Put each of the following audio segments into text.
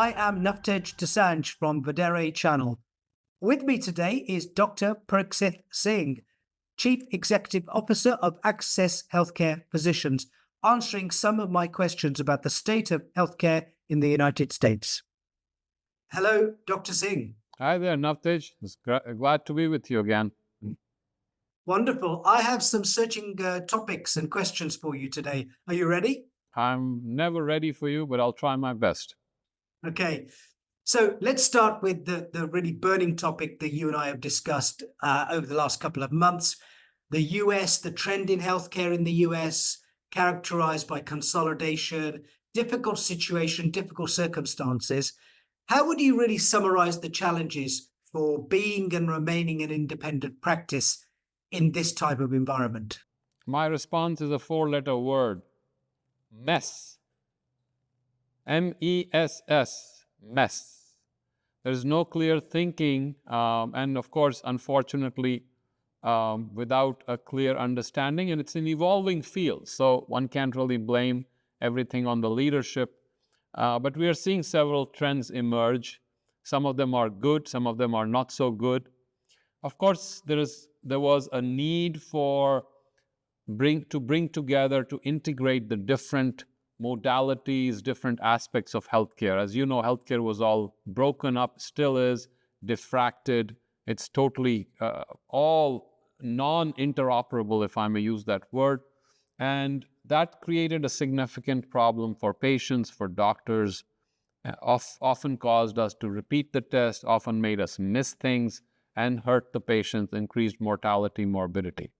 I am Nawtej Dosanjh from Vedere channel. With me today is Dr. Pariksith Singh, Chief Executive Officer of Access Healthcare Physicians, answering some of my questions about the state of healthcare in the United States. Hello, Dr. Singh. Hi there, Nawtej. It's glad to be with you again. Wonderful. I have some searching topics and questions for you today. Are you ready? I'm never ready for you, but I'll try my best. Okay. So let's start with the really burning topic that you and I have discussed over the last couple of months. The US, the trend in healthcare in the US, characterized by consolidation, difficult situation, difficult circumstances. How would you really summarize the challenges for being and remaining an independent practice in this type of environment? My response is a four-letter word: mess. M-E-S-S, mess. There's no clear thinking, and of course, unfortunately, without a clear understanding, and it's an evolving field, so one can't really blame everything on the leadership. But we are seeing several trends emerge. Some of them are good, some of them are not so good. Of course, there was a need for to bring together, to integrate the different modalities, different aspects of healthcare. As you know, healthcare was all broken up, still is, diffracted. It's totally all non-interoperable, if I may use that word. And that created a significant problem for patients, for doctors, often caused us to repeat the test, often made us miss things and hurt the patients, increased mortality, morbidity.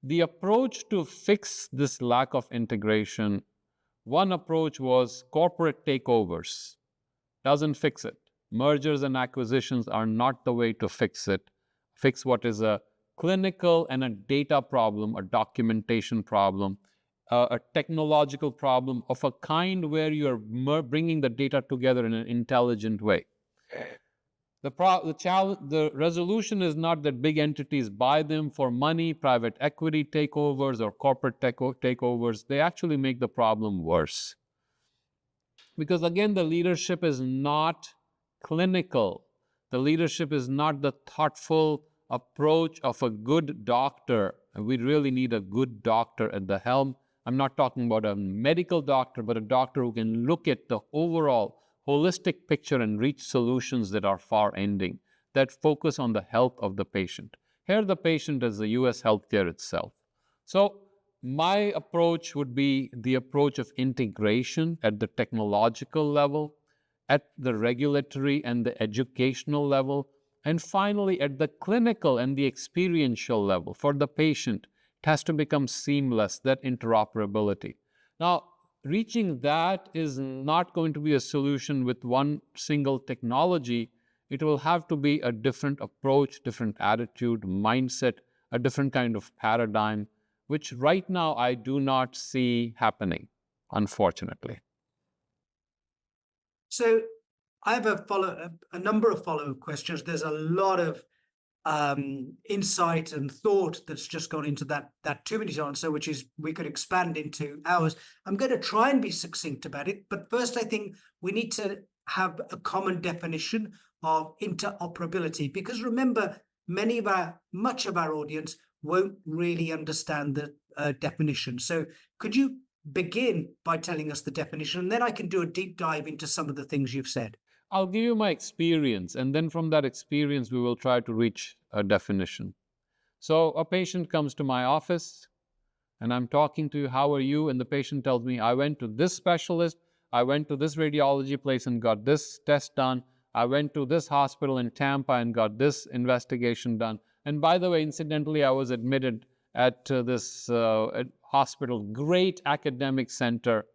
The approach to fix this lack of integration, one approach was corporate takeovers. Doesn't fix it. Mergers and acquisitions are not the way to fix it. Fix what is a clinical and a data problem, a documentation problem, a technological problem of a kind where you're bringing the data together in an intelligent way. The resolution is not that big entities buy them for money, private equity takeovers or corporate takeovers. They actually make the problem worse. Because again, the leadership is not clinical. The leadership is not the thoughtful approach of a good doctor. And we really need a good doctor at the helm. I'm not talking about a medical doctor, but a doctor who can look at the overall holistic picture and reach solutions that are far-ending, that focus on the health of the patient. Here the patient is the US healthcare itself. So my approach would be the approach of integration at the technological level, at the regulatory and the educational level, and finally at the clinical and the experiential level. For the patient, it has to become seamless, that interoperability. Now, reaching that is not going to be a solution with one single technology. It will have to be a different approach, different attitude, mindset, a different kind of paradigm, which right now I do not see happening, unfortunately. So I have a number of follow-up questions. There's a lot of insight and thought that's just gone into that 2-minute answer, which is we could expand into hours. I'm going to try and be succinct about it, but first I think we need to have a common definition of interoperability, because remember, much of our audience won't really understand the definition. So could you begin by telling us the definition, and then I can do a deep dive into some of the things you've said. I'll give you my experience, and then from that experience, we will try to reach a definition. So a patient comes to my office, and I'm talking to you, how are you? And the patient tells me, I went to this specialist, I went to this radiology place and got this test done, I went to this hospital in Tampa and got this investigation done. And by the way, incidentally, I was admitted at this hospital, great academic center,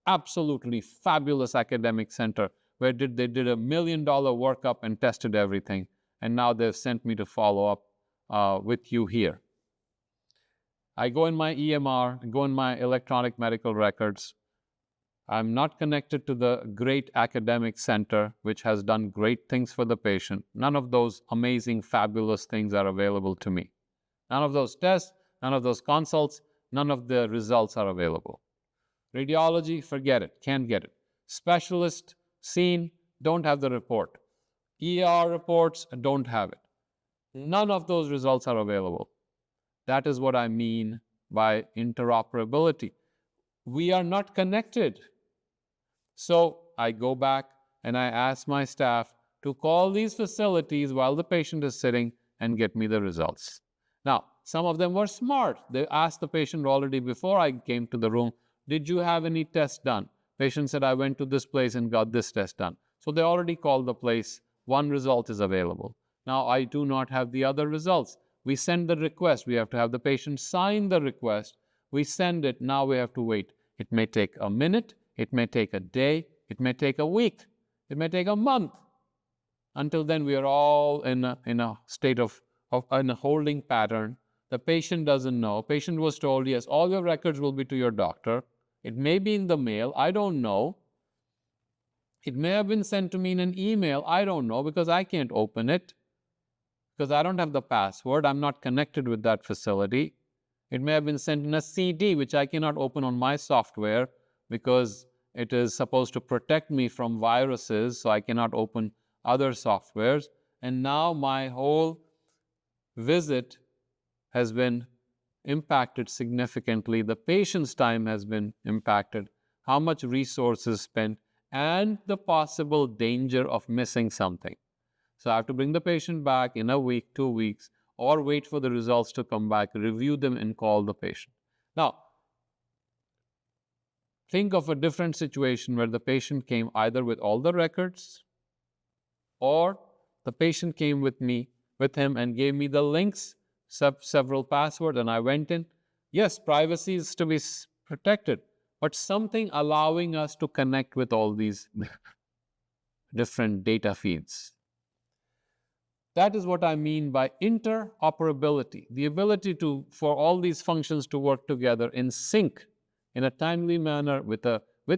absolutely fabulous academic center, where they did $1 million workup and tested everything. And now they've sent me to follow up with you here. I go in my EMR, go in my electronic medical records. I'm not connected to the great academic center, which has done great things for the patient. None of those amazing, fabulous things are available to me. None of those tests, none of those consults, none of the results are available. Radiology, forget it, can't get it. Specialist, seen, don't have the report. ER reports, don't have it. None of those results are available. That is what I mean by interoperability. We are not connected. So I go back and I ask my staff to call these facilities while the patient is sitting and get me the results. Now, some of them were smart. They asked the patient already before I came to the room, did you have any tests done? Patient said, I went to this place and got this test done. So they already called the place. One result is available. Now, I do not have the other results. We send the request. We have to have the patient sign the request. We send it. Now we have to wait. It may take a minute. It may take a day. It may take a week. It may take a month. Until then, we are all in a state of in a holding pattern. The patient doesn't know. Patient was told, yes, all your records will be to your doctor. It may be in the mail. I don't know. It may have been sent to me in an email. I don't know because I can't open it because I don't have the password. I'm not connected with that facility. It may have been sent in a CD, which I cannot open on my software because it is supposed to protect me from viruses, so I cannot open other softwares. And now my whole visit has been impacted significantly. The patient's time has been impacted, how much resources spent, and the possible danger of missing something. So I have to bring the patient back in a week, 2 weeks, or wait for the results to come back, review them, and call the patient. Now, think of a different situation where the patient came either with all the records or the patient came with him and gave me the links, several passwords, and I went in. Yes, privacy is to be protected, but something allowing us to connect with all these different data feeds. That is what I mean by interoperability, the ability for all these functions to work together in sync in a timely manner with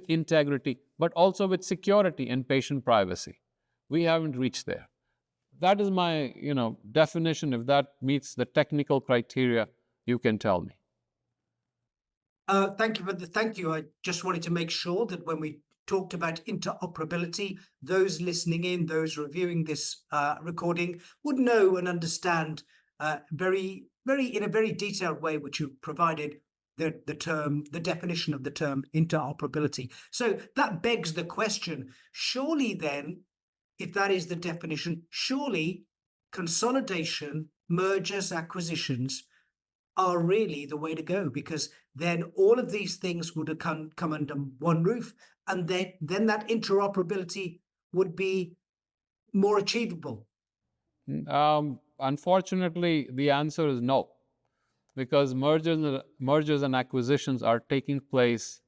integrity, but also with security and patient privacy. We haven't reached there. That is my definition. If that meets the technical criteria, you can tell me. Thank you. I just wanted to make sure that when we talked about interoperability, those listening in, those reviewing this recording would know and understand in a very detailed way, which you've provided the definition of the term interoperability. So that begs the question, surely then, if that is the definition, surely consolidation, mergers, acquisitions are really the way to go, because then all of these things would have come under one roof, and then that interoperability would be more achievable. Unfortunately, the answer is no, because mergers and acquisitions are taking place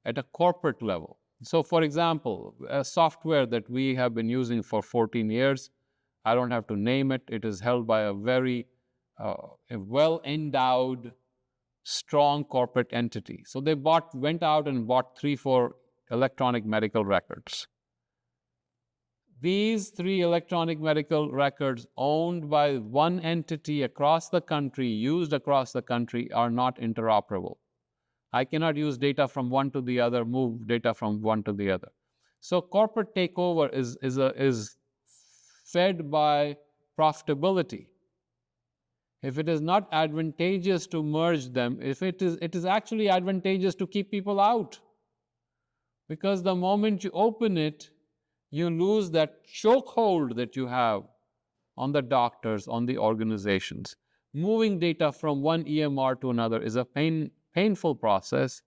at a corporate level. So, for example, a software that we have been using for 14 years, I don't have to name it. It is held by a very well-endowed, strong corporate entity. So they went out and bought 3-4 electronic medical records. These 3 electronic medical records owned by one entity across the country, used across the country, are not interoperable. I cannot use data from one to the other, move data from one to the other. So corporate takeover is fed by profitability. If it is not advantageous to merge them, it is actually advantageous to keep people out. Because the moment you open it, you lose that chokehold that you have on the doctors, on the organizations. Moving data from one EMR to another is a painful process,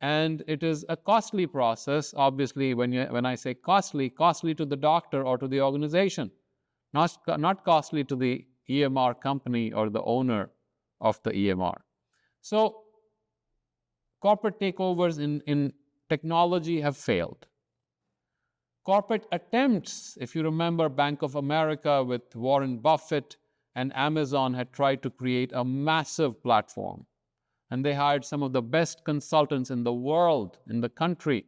and it is a costly process. Obviously, when I say costly to the doctor or to the organization, not costly to the EMR company or the owner of the EMR. So corporate takeovers in technology have failed. Corporate attempts, if you remember, Bank of America with Warren Buffett and Amazon had tried to create a massive platform, and they hired some of the best consultants in the world, in the country,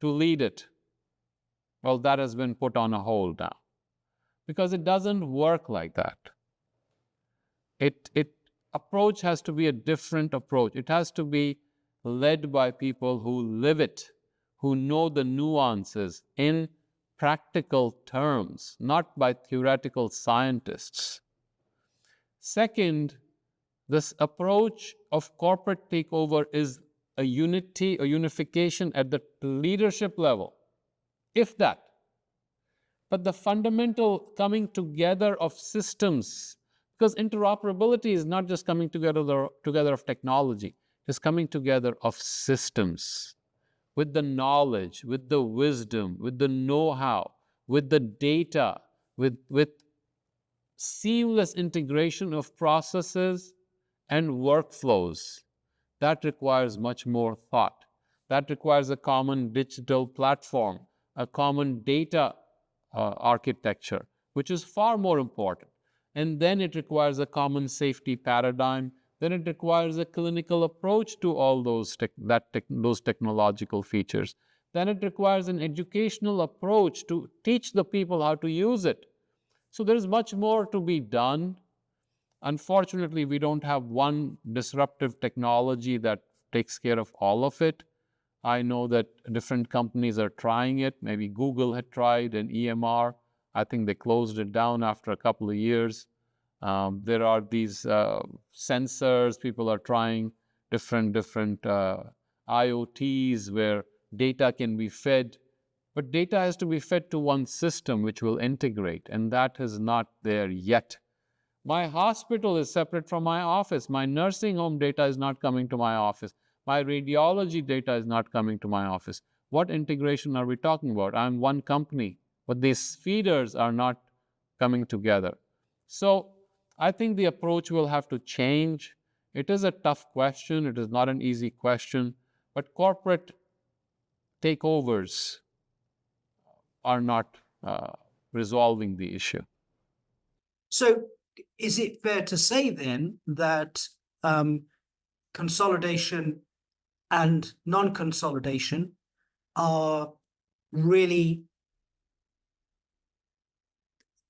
to lead it. Well, that has been put on a hold now, because it doesn't work like that. Approach has to be a different approach. It has to be led by people who live it, who know the nuances in practical terms, not by theoretical scientists. Second, this approach of corporate takeover is a unification at the leadership level, if that. But the fundamental coming together of systems, because interoperability is not just coming together of technology, it's coming together of systems with the knowledge, with the wisdom, with the know-how, with the data, with seamless integration of processes and workflows. That requires much more thought. That requires a common digital platform, a common data architecture, which is far more important. And then it requires a common safety paradigm. Then it requires a clinical approach to all those technological features. Then it requires an educational approach to teach the people how to use it. So there is much more to be done. Unfortunately, we don't have one disruptive technology that takes care of all of it. I know that different companies are trying it. Maybe Google had tried an EMR. I think they closed it down after a couple of years. There are these sensors. People are trying different IoTs where data can be fed. But data has to be fed to one system which will integrate, and that is not there yet. My hospital is separate from my office. My nursing home data is not coming to my office. My radiology data is not coming to my office. What integration are we talking about? I'm one company, but these feeders are not coming together. So I think the approach will have to change. It is a tough question. It is not an easy question, but corporate takeovers are not resolving the issue. So is it fair to say then that consolidation and non-consolidation are really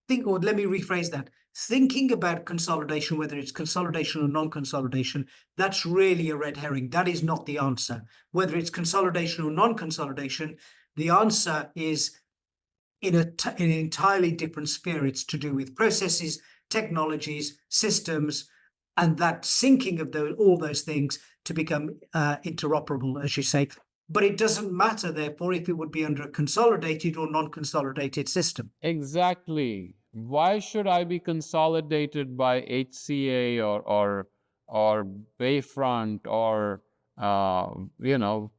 let me rephrase that. Thinking about consolidation, whether it's consolidation or non-consolidation, that's really a red herring. That is not the answer. Whether it's consolidation or non-consolidation, the answer is in an entirely different sphere. It's to do with processes, technologies, systems, and that syncing of all those things to become interoperable, as you say. But it doesn't matter, therefore, if it would be under a consolidated or non-consolidated system. Exactly. Why should I be consolidated by HCA or Bayfront or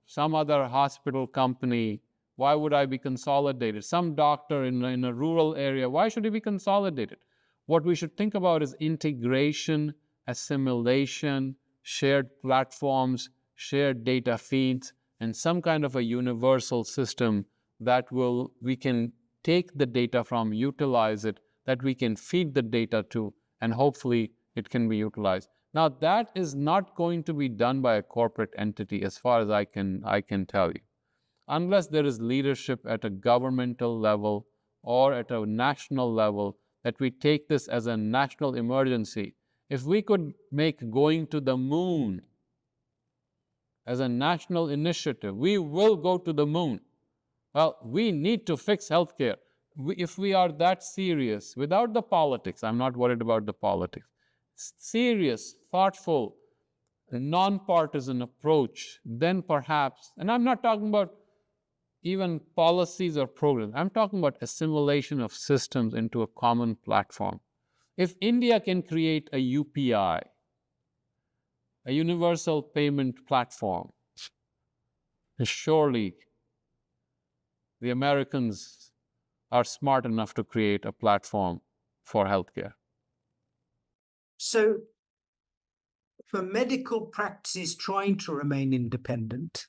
some other hospital company? Why would I be consolidated? Some doctor in a rural area, why should he be consolidated? What we should think about is integration, assimilation, shared platforms, shared data feeds, and some kind of a universal system that we can take the data from, utilize it, that we can feed the data to, and hopefully it can be utilized. Now, that is not going to be done by a corporate entity as far as I can tell you, unless there is leadership at a governmental level or at a national level, that we take this as a national emergency. If we could make going to the moon as a national initiative, we will go to the moon. Well, we need to fix healthcare. If we are that serious, without the politics, I'm not worried about the politics, serious, thoughtful, non-partisan approach, then perhaps, and I'm not talking about even policies or programs, I'm talking about assimilation of systems into a common platform. If India can create a UPI, a universal payment platform, surely the Americans are smart enough to create a platform for healthcare. So, for medical practices trying to remain independent,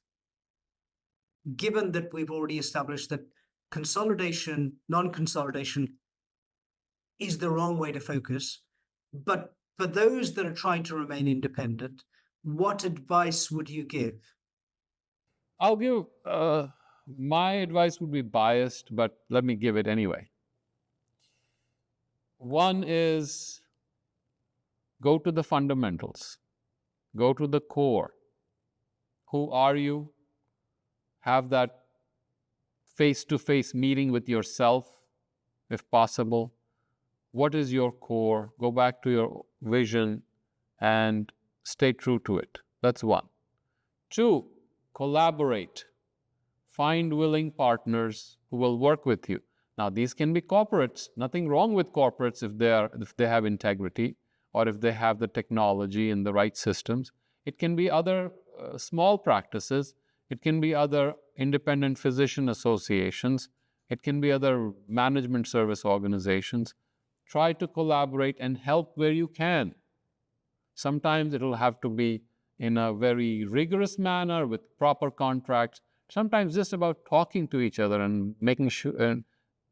given that we've already established that consolidation, non-consolidation is the wrong way to focus, but for those that are trying to remain independent, what advice would you give? I'll give, my advice would be biased, but let me give it anyway. One is go to the fundamentals, go to the core. Who are you? Have that face-to-face meeting with yourself, if possible. What is your core? Go back to your vision and stay true to it. That's one. Two, collaborate. Find willing partners who will work with you. Now, these can be corporates. Nothing wrong with corporates if they have integrity or if they have the technology and the right systems. It can be other small practices. It can be other independent physician associations. It can be other management service organizations. Try to collaborate and help where you can. Sometimes it'll have to be in a very rigorous manner with proper contracts. Sometimes just about talking to each other and making sure and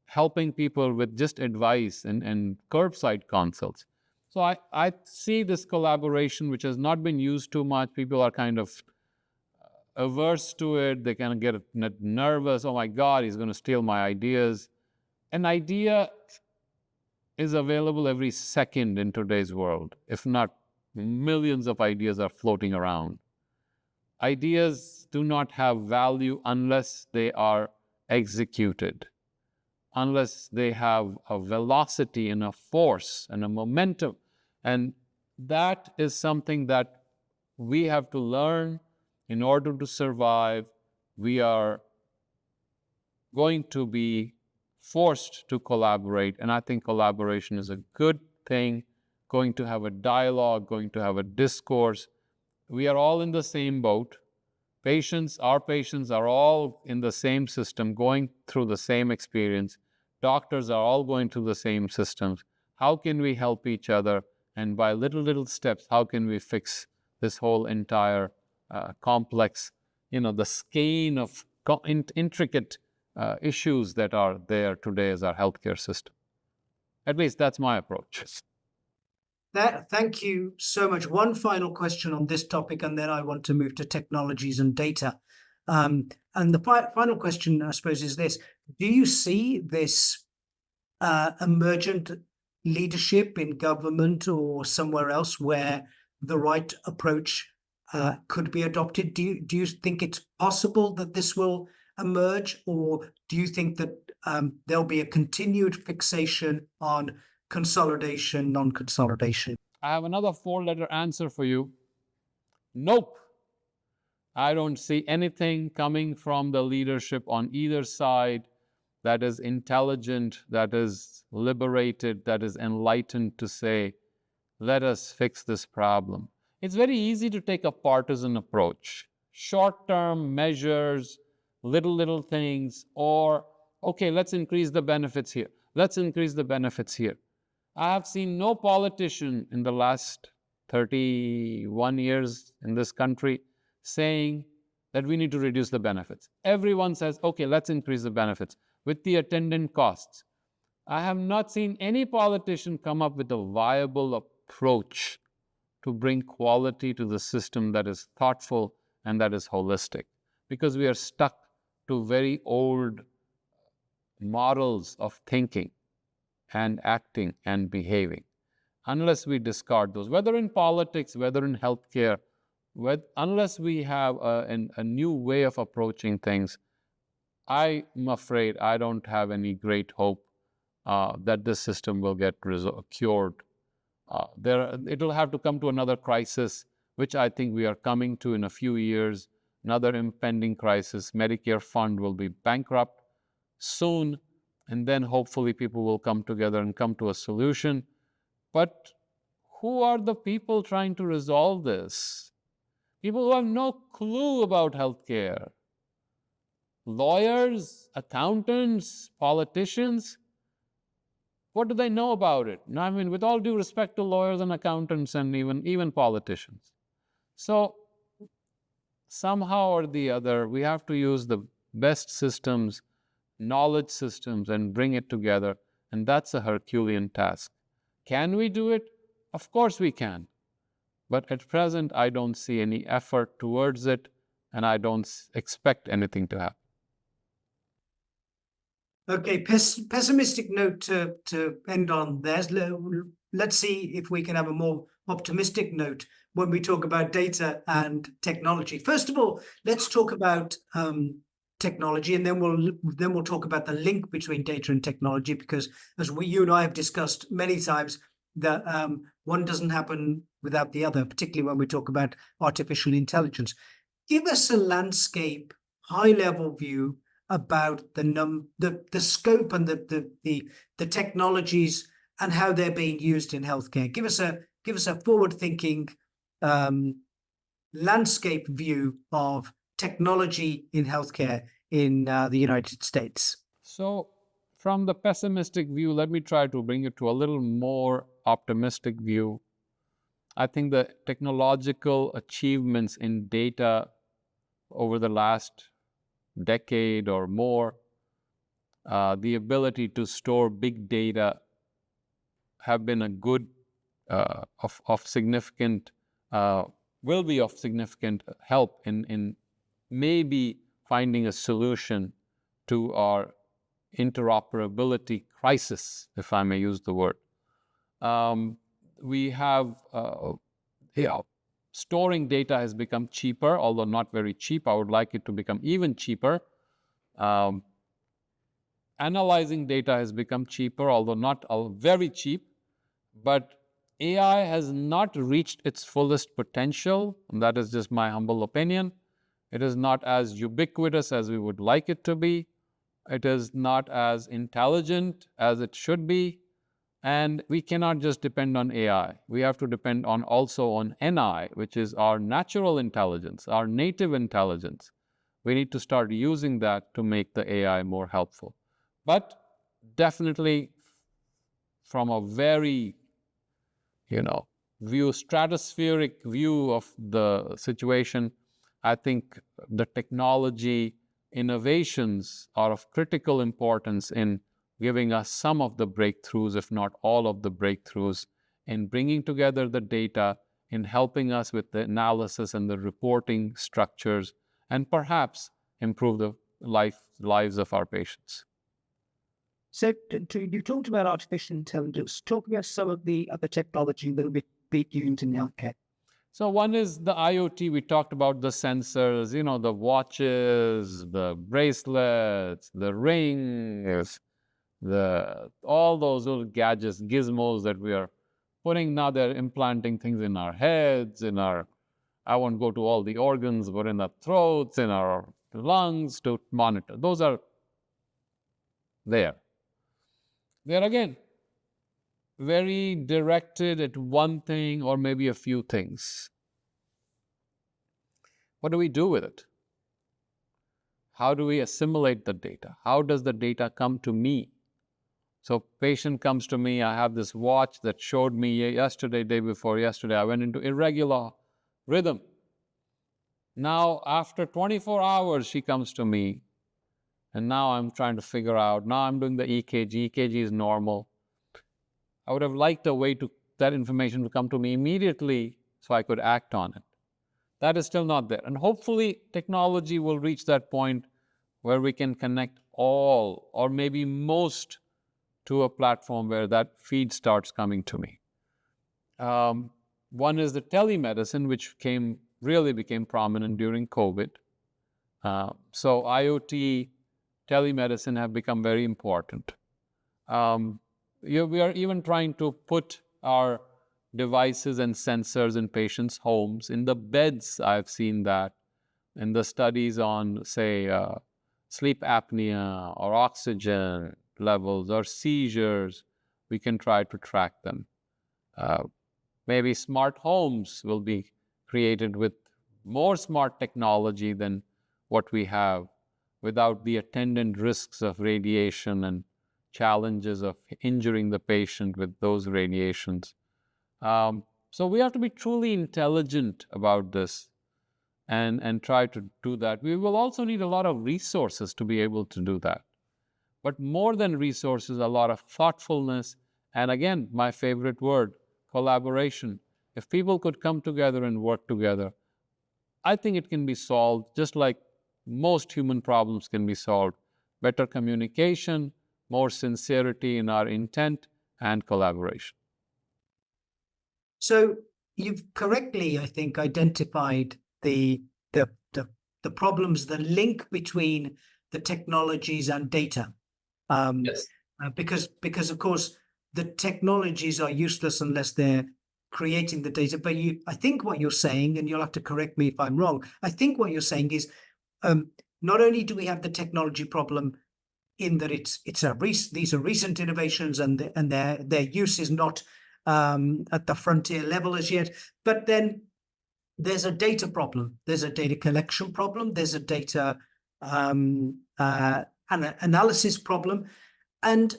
helping people with just advice and curbside consults. So I see this collaboration, which has not been used too much. People are kind of averse to it. They kind of get nervous. Oh my God, he's going to steal my ideas. An idea is available every second in today's world. If not, millions of ideas are floating around. Ideas do not have value unless they are executed, unless they have a velocity and a force and a momentum. And that is something that we have to learn in order to survive. We are going to be forced to collaborate, and I think collaboration is a good thing, going to have a dialogue, going to have a discourse. We are all in the same boat. Our patients are all in the same system, going through the same experience. Doctors are all going through the same systems. How can we help each other? And by little steps, how can we fix this whole entire complex, the skein of intricate issues that are there today as our healthcare system? At least that's my approach. Thank you so much. One final question on this topic, and then I want to move to technologies and data. And the final question, I suppose, is this. Do you see this emergent leadership in government or somewhere else where the right approach could be adopted? Do you think it's possible that this will emerge, or do you think that there'll be a continued fixation on consolidation, non-consolidation? I have another 4-letter answer for you. Nope. I don't see anything coming from the leadership on either side that is intelligent, that is liberated, that is enlightened to say, let us fix this problem. It's very easy to take a partisan approach. Short-term measures, little things, or, okay, let's increase the benefits here. Let's increase the benefits here. I have seen no politician in the last 31 years in this country saying that we need to reduce the benefits. Everyone says, okay, let's increase the benefits with the attendant costs. I have not seen any politician come up with a viable approach to bring quality to the system that is thoughtful and that is holistic, because we are stuck to very old models of thinking and acting and behaving. Unless we discard those, whether in politics, whether in healthcare, unless we have a new way of approaching things, I'm afraid I don't have any great hope that this system will get cured. It'll have to come to another crisis, which I think we are coming to in a few years, another impending crisis. Medicare fund will be bankrupt soon, and then hopefully people will come together and come to a solution. But who are the people trying to resolve this? People who have no clue about healthcare. Lawyers, accountants, politicians. What do they know about it? I mean, with all due respect to lawyers and accountants and even politicians. So somehow or the other, we have to use the best systems, knowledge systems, and bring it together. And that's a Herculean task. Can we do it? Of course we can. But at present, I don't see any effort towards it, and I don't expect anything to happen. Okay, pessimistic note to end on there. Let's see if we can have a more optimistic note when we talk about data and technology. First of all, let's talk about technology, and then we'll talk about the link between data and technology, because as you and I have discussed many times, that one doesn't happen without the other, particularly when we talk about artificial intelligence. Give us a landscape, high level view about the scope and the technologies and how they're being used in healthcare. Give us a forward thinking landscape view of technology in healthcare in the United States. So, from the pessimistic view, let me try to bring it to a little more optimistic view. I think the technological achievements in data over the last decade or more, the ability to store big data, have been a good of significant will be of significant help in maybe finding a solution to our interoperability crisis, if I may use the word. We have storing data has become cheaper, although not very cheap. I would like it to become even cheaper. Analyzing data has become cheaper, although not very cheap. But AI has not reached its fullest potential, and that is just my humble opinion. It is not as ubiquitous as we would like it to be. It is not as intelligent as it should be. And we cannot just depend on AI. We have to depend also on NI, which is our natural intelligence, our native intelligence. We need to start using that to make the AI more helpful. But definitely from a very stratospheric view of the situation, I think the technology innovations are of critical importance in giving us some of the breakthroughs, if not all of the breakthroughs, in bringing together the data, in helping us with the analysis and the reporting structures, and perhaps improve the lives of our patients. So you talked about artificial intelligence. Talk about some of the other technology that will be used in healthcare. So one is the IoT. We talked about the sensors, the watches, the bracelets, the rings, all those little gadgets, gizmos that we are putting. Now they're implanting things in our heads, I won't go to all the organs, but in our throats, in our lungs to monitor. Those are there. They're again very directed at one thing or maybe a few things. What do we do with it? How do we assimilate the data? How does the data come to me? So patient comes to me, I have this watch that showed me yesterday, day before yesterday, I went into irregular rhythm. Now, after 24 hours, she comes to me, and now I'm trying to figure out, now I'm doing the EKG. EKG is normal. I would have liked a way to that information to come to me immediately so I could act on it. That is still not there. And hopefully technology will reach that point where we can connect all or maybe most to a platform where that feed starts coming to me. One is the telemedicine, which really became prominent during COVID. So IoT, telemedicine have become very important. We are even trying to put our devices and sensors in patients' homes. In the beds, I've seen that. In the studies on, say, sleep apnea or oxygen levels or seizures, we can try to track them. Maybe smart homes will be created with more smart technology than what we have, without the attendant risks of radiation and challenges of injuring the patient with those radiations. So we have to be truly intelligent about this and try to do that. We will also need a lot of resources to be able to do that. But more than resources, a lot of thoughtfulness, and again, my favorite word, collaboration. If people could come together and work together, I think it can be solved just like most human problems can be solved. Better communication, more sincerity in our intent, and collaboration. So you've correctly, I think, identified the the problems, the link between the technologies and data. Yes. Because of course the technologies are useless unless they're creating the data. But I think what you're saying, and you'll have to correct me if I'm wrong, I think what you're saying is not only do we have the technology problem in that these are recent innovations and their use is not at the frontier level as yet, but then there's a data problem, there's a data collection problem, there's a data analysis problem, and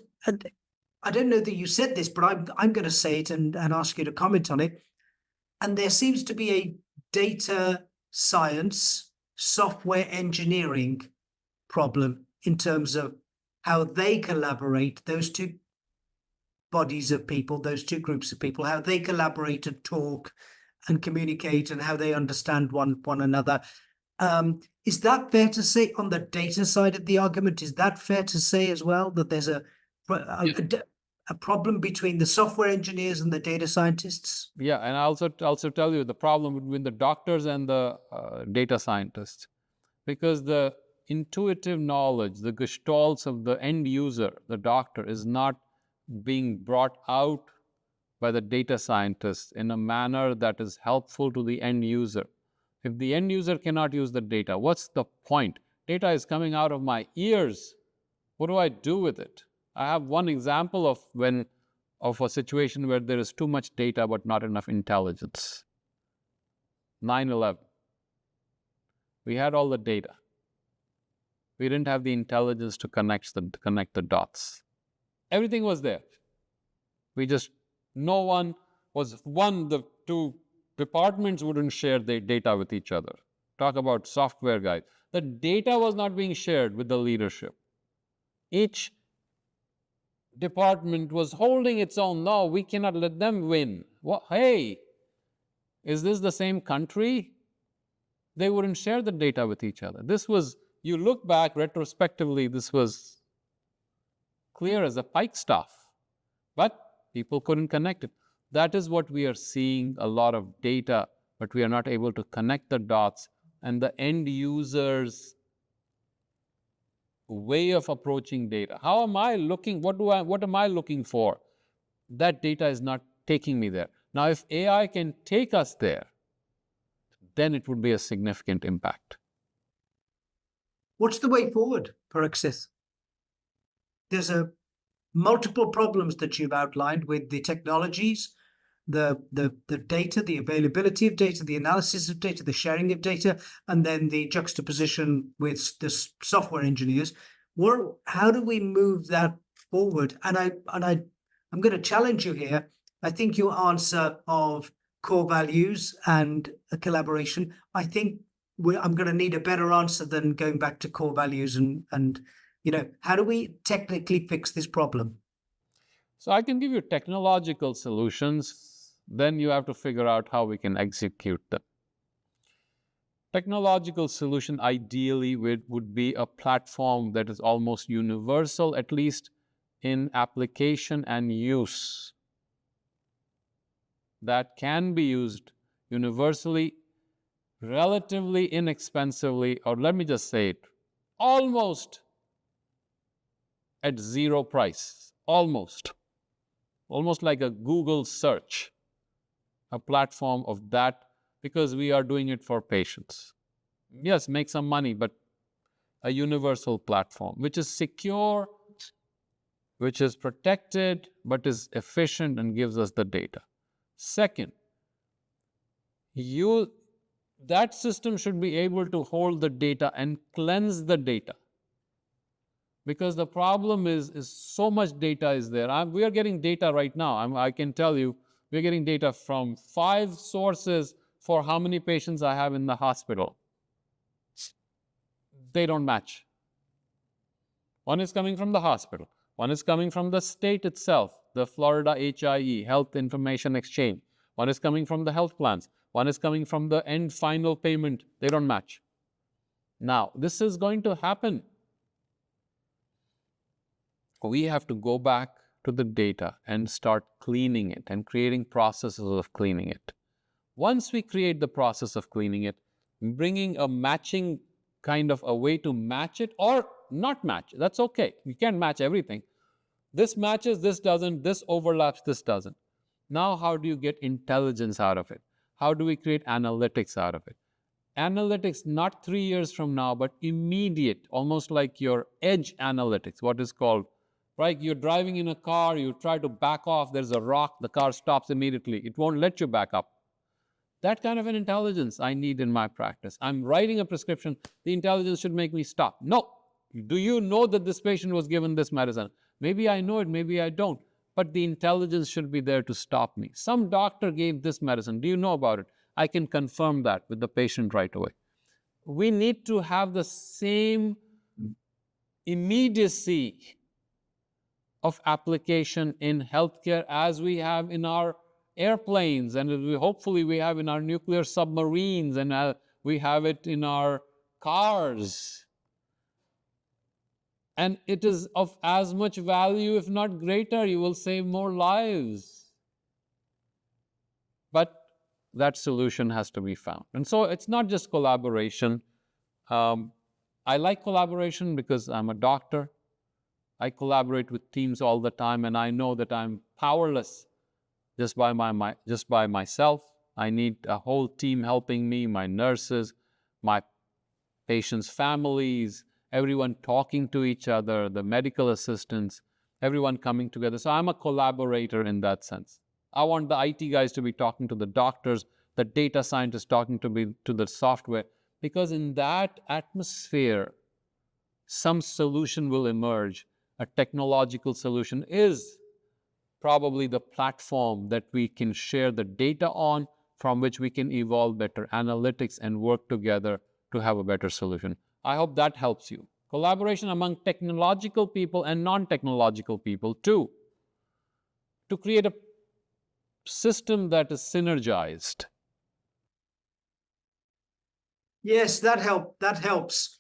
I don't know that you said this, but I'm going to say it and ask you to comment on it. And there seems to be a data science, software engineering problem in terms of how they collaborate, those two bodies of people, those two groups of people, how they collaborate and talk and communicate and how they understand one another. Is that fair to say on the data side of the argument? Is that fair to say as well, that there's a problem between the software engineers and the data scientists? Yeah, and I also tell you the problem between the doctors and the data scientists, because the intuitive knowledge, the gestalts of the end user, the doctor, is not being brought out by the data scientists in a manner that is helpful to the end user. If the end user cannot use the data, what's the point? Data is coming out of my ears. What do I do with it? I have one example of a situation where there is too much data but not enough intelligence. 9/11. We had all the data. We didn't have the intelligence to connect the dots. Everything was there. The two departments wouldn't share their data with each other. Talk about software guys. The data was not being shared with the leadership. Each department was holding its own. No, we cannot let them win. What? Hey, is this the same country? They wouldn't share the data with each other. You look back retrospectively, this was clear as a pikestaff, but people couldn't connect it. That is what we are seeing, a lot of data, but we are not able to connect the dots, and the end user's way of approaching data. How am I looking? What am I looking for? That data is not taking me there. Now, if AI can take us there, then it would be a significant impact. What's the way forward, Pariksith? There's multiple problems that you've outlined with the technologies, the data, the availability of data, the analysis of data, the sharing of data, and then the juxtaposition with the software engineers. How do we move that forward? And I'm going to challenge you here. I think your answer of core values and a collaboration, I think I'm going to need a better answer than going back to core values and how do we technically fix this problem? So I can give you technological solutions, then you have to figure out how we can execute them. Technological solution ideally would be a platform that is almost universal, at least in application and use, that can be used universally, relatively inexpensively, or let me just say it, almost at zero price, almost like a Google search, a platform of that, because we are doing it for patients. Yes, make some money, but a universal platform, which is secure, which is protected, but is efficient and gives us the data. Second, that system should be able to hold the data and cleanse the data. Because the problem is so much data is there. We are getting data right now. I can tell you, we're getting data from 5 sources for how many patients I have in the hospital. They don't match. One is coming from the hospital. One is coming from the state itself, the Florida HIE, Health Information Exchange. One is coming from the health plans. One is coming from the end final payment. They don't match. Now, this is going to happen. We have to go back to the data and start cleaning it and creating processes of cleaning it. Once we create the process of cleaning it, bringing a matching kind of a way to match it or not match. That's okay. You can't match everything. This matches, this doesn't, this overlaps, this doesn't. Now, how do you get intelligence out of it? How do we create analytics out of it? Analytics, not 3 years from now, but immediate, almost like your edge analytics, what is called, right? You're driving in a car, you try to back off, there's a rock, the car stops immediately. It won't let you back up. That kind of an intelligence I need in my practice. I'm writing a prescription, the intelligence should make me stop. No. Do you know that this patient was given this medicine? Maybe I know it, maybe I don't. But the intelligence should be there to stop me. Some doctor gave this medicine. Do you know about it? I can confirm that with the patient right away. We need to have the same immediacy of application in healthcare as we have in our airplanes, and hopefully we have in our nuclear submarines, and we have it in our cars. And it is of as much value, if not greater. You will save more lives. But that solution has to be found. And so it's not just collaboration. I like collaboration because I'm a doctor. I collaborate with teams all the time, and I know that I'm powerless just by myself. I need a whole team helping me, my nurses, my patients' families, everyone talking to each other, the medical assistants, everyone coming together. So I'm a collaborator in that sense. I want the IT guys to be talking to the doctors, the data scientists talking to the software, because in that atmosphere, some solution will emerge. A technological solution is probably the platform that we can share the data on, from which we can evolve better analytics and work together to have a better solution. I hope that helps you. Collaboration among technological people and non-technological people too, to create a system that is synergized. Yes, that helps.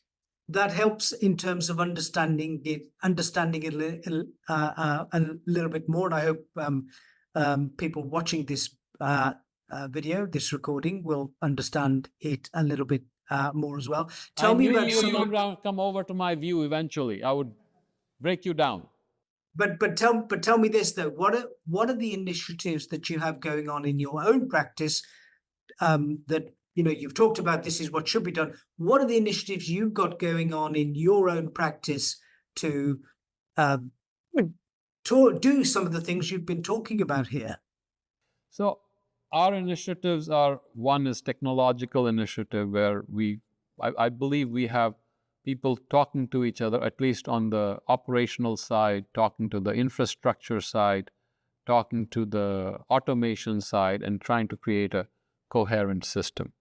That helps in terms of understanding it a little bit more. And I hope people watching this video, this recording, will understand it a little bit more as well. Tell me about some. Come over to my view eventually. I would break you down. But tell me this though. What are the initiatives that you have going on in your own practice that you've talked about? This is what should be done. What are the initiatives you've got going on in your own practice to do some of the things you've been talking about here? So our initiatives are, one is technological initiative, where I believe we have people talking to each other, at least on the operational side, talking to the infrastructure side, talking to the automation side, and trying to create a coherent system.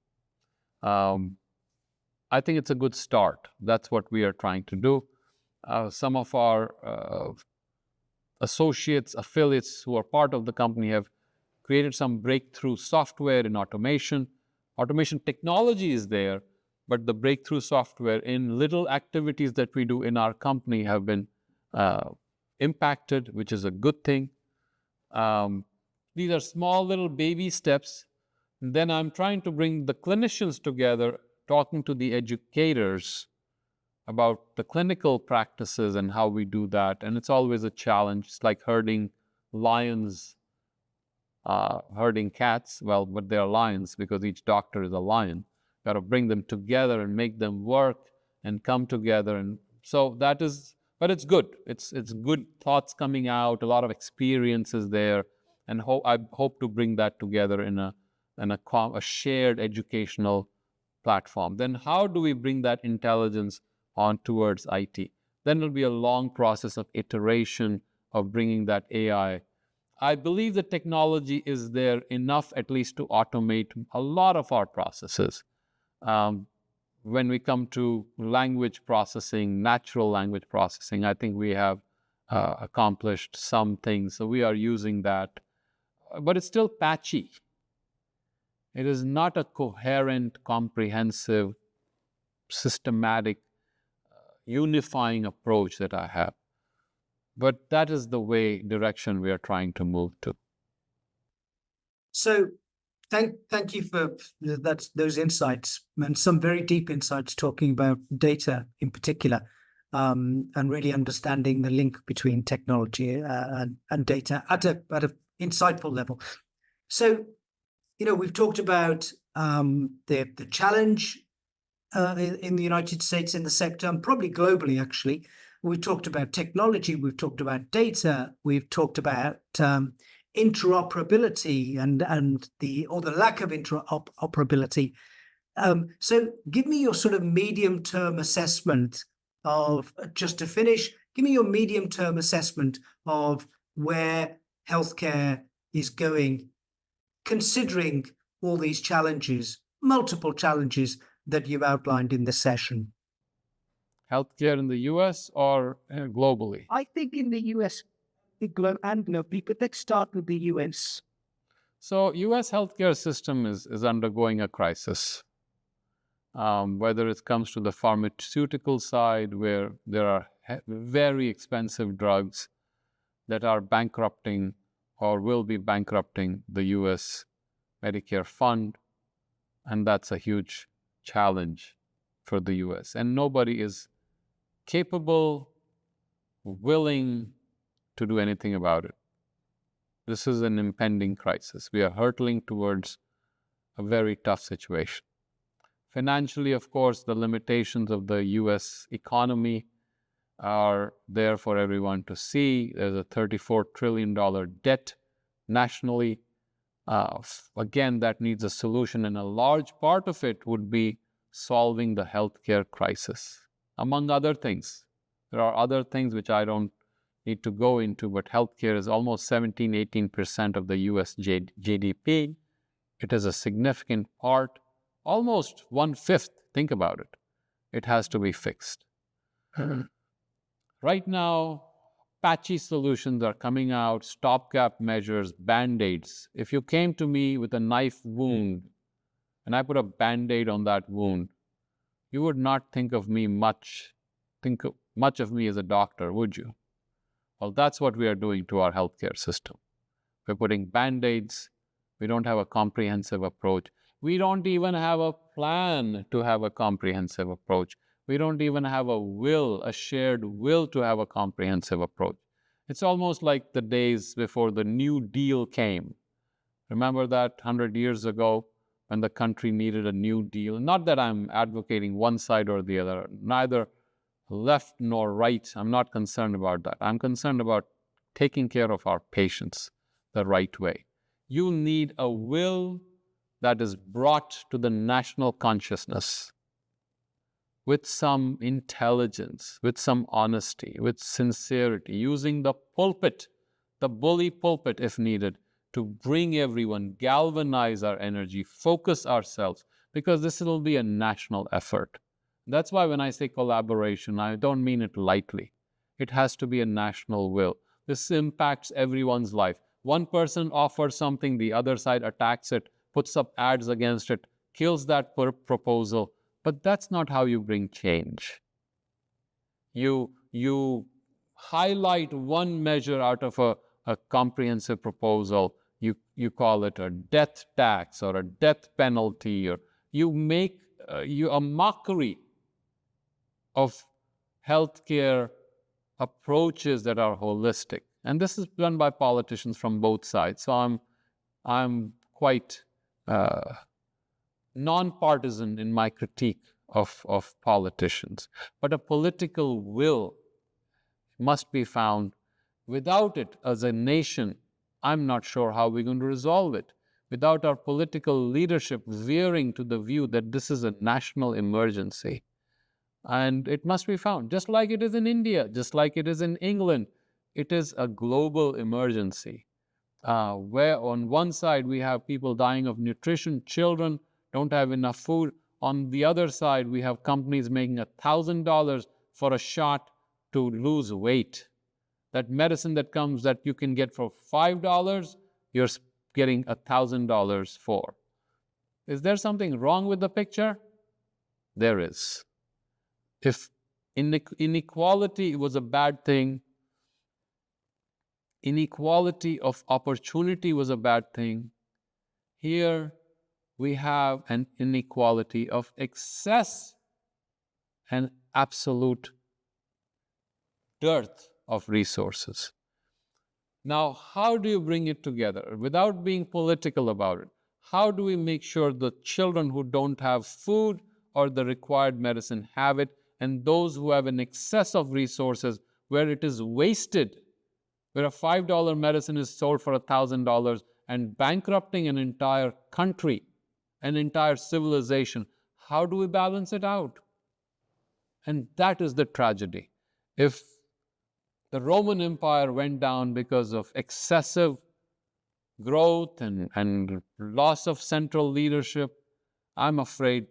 I think it's a good start. That's what we are trying to do. Some of our associates, affiliates who are part of the company have created some breakthrough software in automation. Automation technology is there, but the breakthrough software in little activities that we do in our company have been impacted, which is a good thing. These are small little baby steps. Then I'm trying to bring the clinicians together, talking to the educators about the clinical practices and how we do that. And it's always a challenge. It's like herding lions, herding cats. Well, but they're lions because each doctor is a lion. Got to bring them together and make them work and come together. And so that is, but it's good. It's good thoughts coming out, a lot of experiences there. And I hope to bring that together in a shared educational platform. Then how do we bring that intelligence on towards IT? Then it'll be a long process of iteration of bringing that AI. I believe the technology is there enough at least to automate a lot of our processes. When we come to language processing, natural language processing, I think we have accomplished some things. So we are using that, but it's still patchy. It is not a coherent, comprehensive, systematic, unifying approach that I have. But that is the direction we are trying to move to. So Thank you for those insights, and some very deep insights talking about data in particular, and really understanding the link between technology and data at a insightful level. So, we've talked about the challenge in the United States in the sector, and probably globally actually. We've talked about technology, we've talked about data, we've talked about interoperability and the lack of interoperability. So give me your sort of medium-term assessment of, just to finish, give me your medium-term assessment of where healthcare is going, considering all these challenges, multiple challenges that you've outlined in this session. Healthcare in the US or globally? I think in the US and globally, but let's start with the US. So US healthcare system is undergoing a crisis. Whether it comes to the pharmaceutical side, where there are very expensive drugs that are bankrupting or will be bankrupting the US Medicare fund, and that's a huge challenge for the US. And nobody is capable, willing to do anything about it. This is an impending crisis. We are hurtling towards a very tough situation. Financially, of course, the limitations of the US economy are there for everyone to see. There's a $34 trillion debt nationally. Again, that needs a solution, and a large part of it would be solving the healthcare crisis, among other things. There are other things which I don't need to go into, but healthcare is almost 17-18% of the US GDP. It is a significant part, almost 1/5. Think about it. It has to be fixed. Right now, patchy solutions are coming out, stopgap measures, band-aids. If you came to me with a knife wound and I put a band-aid on that wound, you would not think much of me as a doctor, would you? Well, that's what we are doing to our healthcare system. We're putting band-aids. We don't have a comprehensive approach. We don't even have a plan to have a comprehensive approach. We don't even have a shared will to have a comprehensive approach. It's almost like the days before the New Deal came. Remember that 100 years ago when the country needed a New Deal? Not that I'm advocating one side or the other, neither left nor right. I'm not concerned about that. I'm concerned about taking care of our patients the right way. You need a will that is brought to the national consciousness with some intelligence, with some honesty, with sincerity, using the pulpit, the bully pulpit if needed, to bring everyone, galvanize our energy, focus ourselves, because this will be a national effort. That's why when I say collaboration, I don't mean it lightly. It has to be a national will. This impacts everyone's life. One person offers something, the other side attacks it, puts up ads against it, kills that proposal. But that's not how you bring change. You highlight one measure out of a comprehensive proposal. You call it a death tax or a death penalty, or you make a mockery of healthcare approaches that are holistic. And this is done by politicians from both sides. So I'm quite non-partisan in my critique of politicians. But a political will must be found. Without it, as a nation, I'm not sure how we're going to resolve it. Without our political leadership veering to the view that this is a national emergency. And it must be found, just like it is in India, just like it is in England. It is a global emergency, where on one side we have people dying of nutrition, children don't have enough food. On the other side, we have companies making $1,000 for a shot to lose weight. That medicine that you can get for $5, you're getting $1,000 for. Is there something wrong with the picture? There is. If inequality was a bad thing, inequality of opportunity was a bad thing, here we have an inequality of excess and absolute dearth of resources. Now, how do you bring it together without being political about it? How do we make sure the children who don't have food or the required medicine have it, and those who have an excess of resources where it is wasted, where a $5 medicine is sold for $1,000 and bankrupting an entire country, an entire civilization? How do we balance it out? And that is the tragedy. If the Roman Empire went down because of excessive growth and loss of central leadership, I'm afraid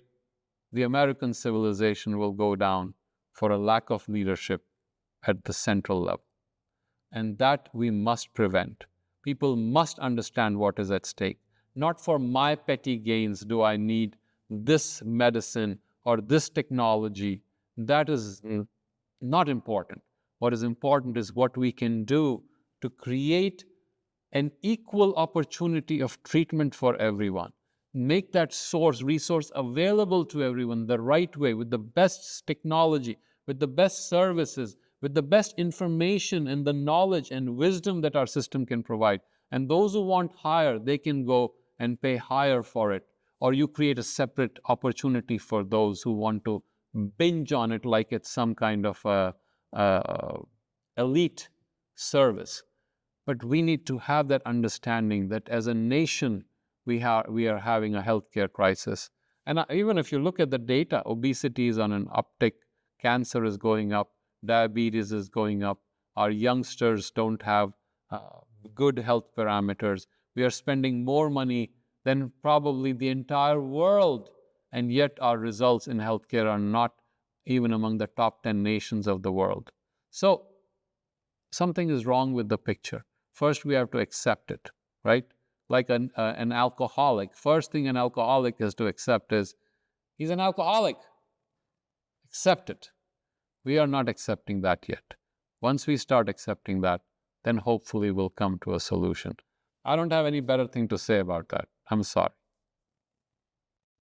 the American civilization will go down for a lack of leadership at the central level. And that we must prevent. People must understand what is at stake. Not for my petty gains do I need this medicine or this technology. That is not important. What is important is what we can do to create an equal opportunity of treatment for everyone. Make that resource available to everyone the right way, with the best technology, with the best services, with the best information and the knowledge and wisdom that our system can provide. And those who want higher, they can go and pay higher for it. Or you create a separate opportunity for those who want to binge on it like it's some kind of elite service. But we need to have that understanding that as a nation, we are having a healthcare crisis. And even if you look at the data, obesity is on an uptick, cancer is going up, diabetes is going up, our youngsters don't have good health parameters. We are spending more money than probably the entire world, and yet our results in healthcare are not even among the top 10 nations of the world. So something is wrong with the picture. First, we have to accept it, right? Like an alcoholic. First thing an alcoholic has to accept is, he's an alcoholic. Accept it. We are not accepting that yet. Once we start accepting that, then hopefully we'll come to a solution. I don't have any better thing to say about that. I'm sorry.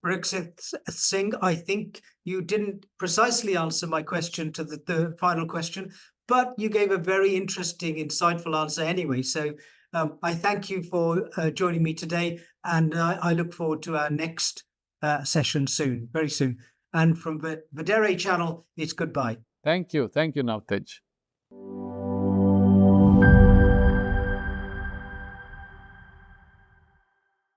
Pariksith Singh, I think you didn't precisely answer my question to the final question, but you gave a very interesting, insightful answer anyway. So I thank you for joining me today, and I look forward to our next session soon, very soon. And from the Vedere channel, it's goodbye. Thank you. Thank you, Nawtej.